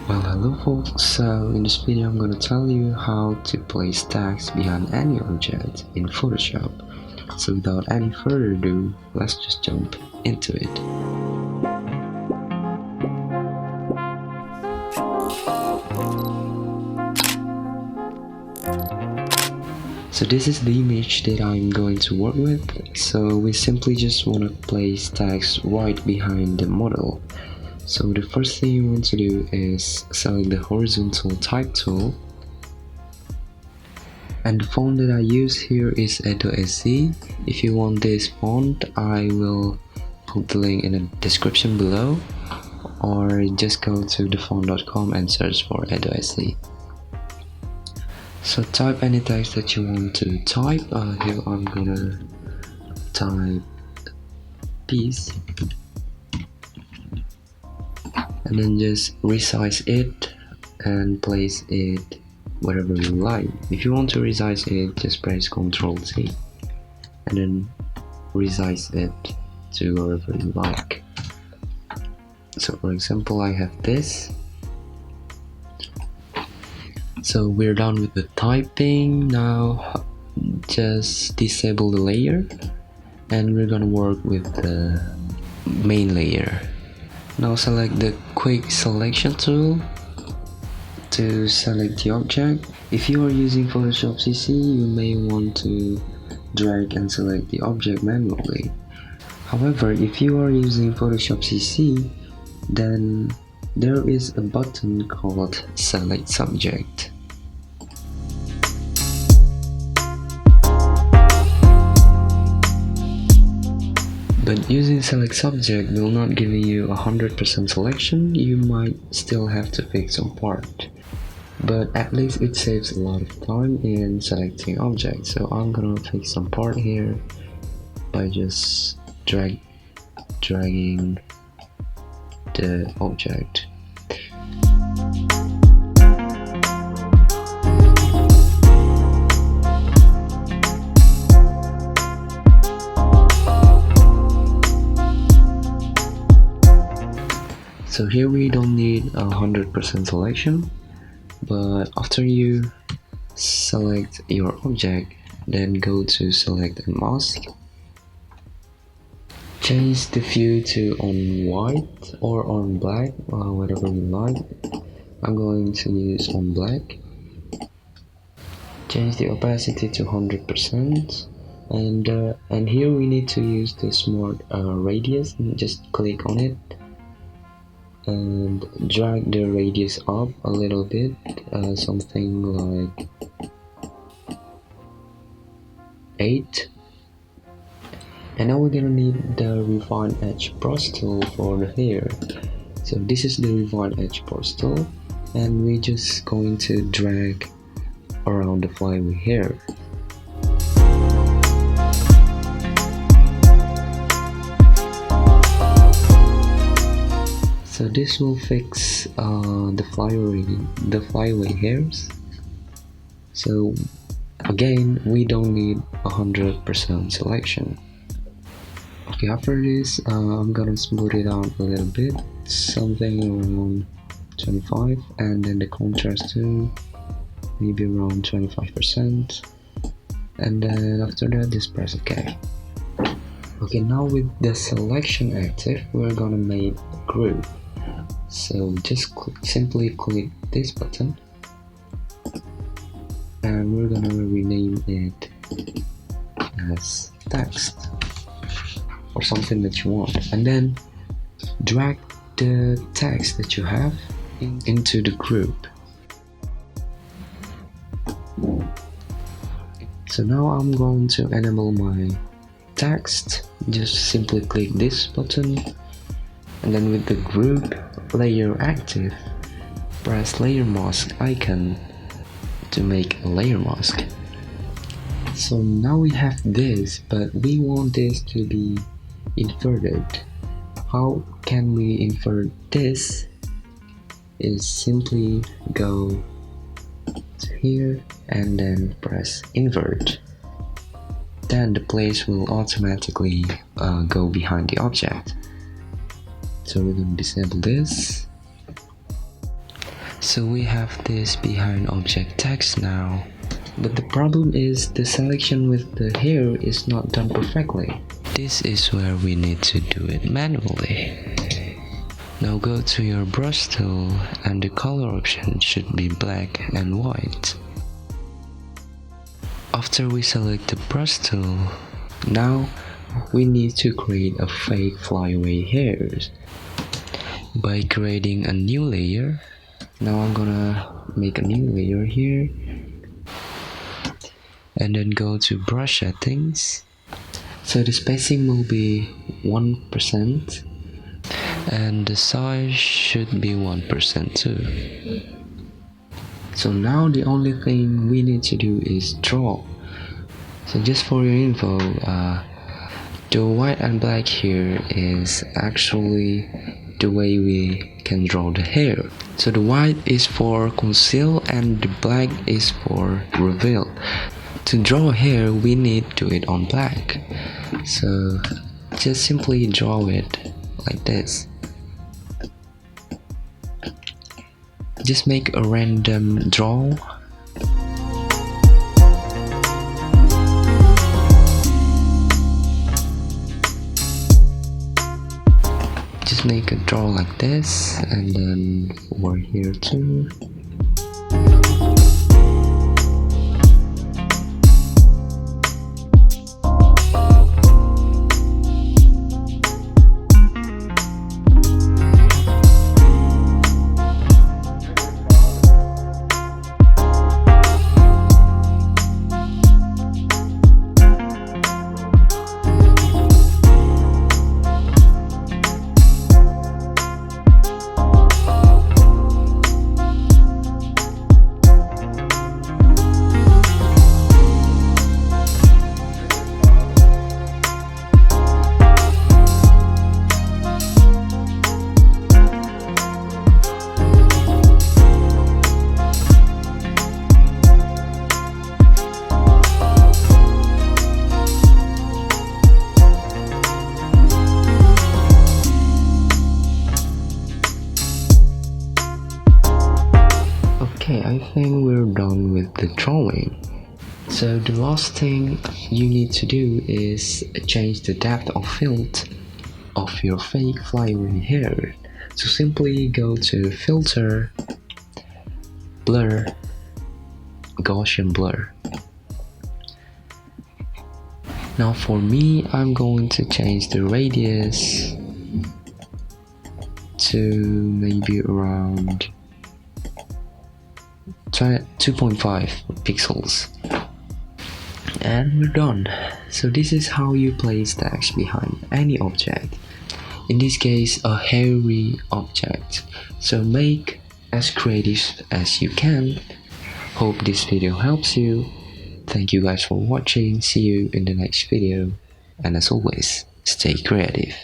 Well, hello folks, so in this video I'm gonna tell you how to place tags behind any object in Photoshop. So without any further ado, let's just jump into it. So this is the image that I'm going to work with. So we simply just want to place tags right behind the model. So the first thing you want to do is select the horizontal type tool, and the font that I use here is posters.This. If you want this font, I will put the link in the description below, or just go to thefont.com and search for posters.This. So type any text that you want to type. Here I'm gonna type peace, and then just resize it and place it wherever you like. If you want to resize it, just press Ctrl C and then resize it to wherever you like. So for example, I have this. So we're done with the typing. Now just disable the layer and we're gonna work with the main layer. Now select the quick selection tool to select the object. If you are using Photoshop CC, you may want to drag and select the object manually. However, if you are using Photoshop CC, then there is a button called Select Subject. But using Select Subject will not give you 100% selection. You might still have to fix some part, but at least it saves a lot of time in selecting objects. So I'm gonna fix some part here by just dragging the object. So here we don't need 100% selection, but after you select your object, then go to select and mask. Change the view to on white or on black, whatever you like. I'm going to use on black. Change the opacity to 100%, and here we need to use the smart radius. Just click on it and drag the radius up a little bit, something like 8. And now we're gonna need the refine edge brush tool for the hair. So this is the refine edge brush tool, and we're just going to drag around the flyway hair. So this will fix the flyway hairs. So again, we don't need 100% selection. Okay, after this, I'm gonna smooth it out a little bit, something around 25, and then the contrast too, maybe around 25%, and then after that, just press OK. Okay, now with the selection active, we're gonna make a group. So just simply click this button, and we're gonna rename it as text or something that you want, and then drag the text that you have into the group. So now I'm going to enable my text. Just simply click this button, and then with the group layer active, press layer mask icon to make a layer mask. So now we have this, but we want this to be inverted. How can we invert this? Is simply go to here and then press invert. Then the place will automatically go behind the object. So we're going to disable this, So we have this behind object text now. But the problem is the selection with the hair is not done perfectly. This is where we need to do it manually. Now go to your brush tool and the color option should be black and white. After we select the brush tool, now we need to create a fake flyaway hairs by creating a new layer. Now I'm gonna make a new layer here and then go to brush settings. So the spacing will be 1% and the size should be 1% too. So now the only thing we need to do is draw. So just for your info, the white and black here is actually the way we can draw the hair. So the white is for conceal and the black is for reveal. To draw hair, we need to do it on black. So just simply draw it like this. Just make a random draw. Just make a draw like this, and then over here too. Okay, I think we're done with the drawing. So the last thing you need to do is change the depth of field of your fake flyaway hair. So simply go to Filter, Blur, Gaussian Blur. Now for me, I'm going to change the radius to maybe around 2.5 pixels, and we're done. So this is how you place text behind any object, in this case a hairy object. So make as creative as you can. Hope this video helps you. Thank you guys for watching. See you in the next video, and as always, stay creative.